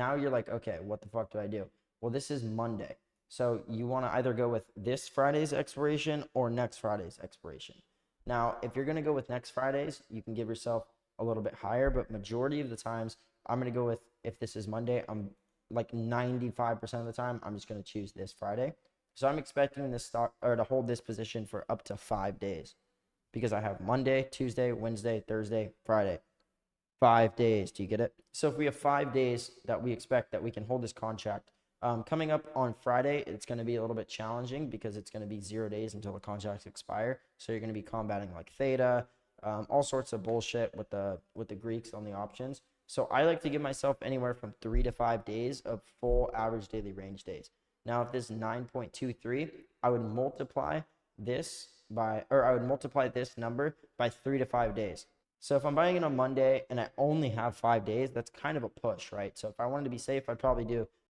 Now you're like, okay, what the fuck do I do? Well, this is Monday. So you want to either go with this Friday's expiration or next Friday's expiration. Now, if you're going to go with next Friday's, you can give yourself a little bit higher, but majority of the times, I'm going to go with, if this is Monday, I'm like 95% of the time, I'm just going to choose this Friday. So I'm expecting this stock or to hold this position for up to 5 days because I have Monday, Tuesday, Wednesday, Thursday, Friday. 5 days. Do you get it? So if we have 5 days that we expect that we can hold this contract, coming up on Friday, it's going to be a little bit challenging because it's going to be 0 days until the contracts expire. So you're going to be combating like theta, all sorts of bullshit with the Greeks on the options. So I like to give myself anywhere from 3 to 5 days of full average daily range days. Now, if this is 9.23, I would multiply this I would multiply this number by 3 to 5 days. So if I'm buying it on Monday and I only have 5 days, that's kind of a push, right? So if I wanted to be safe, I'd probably do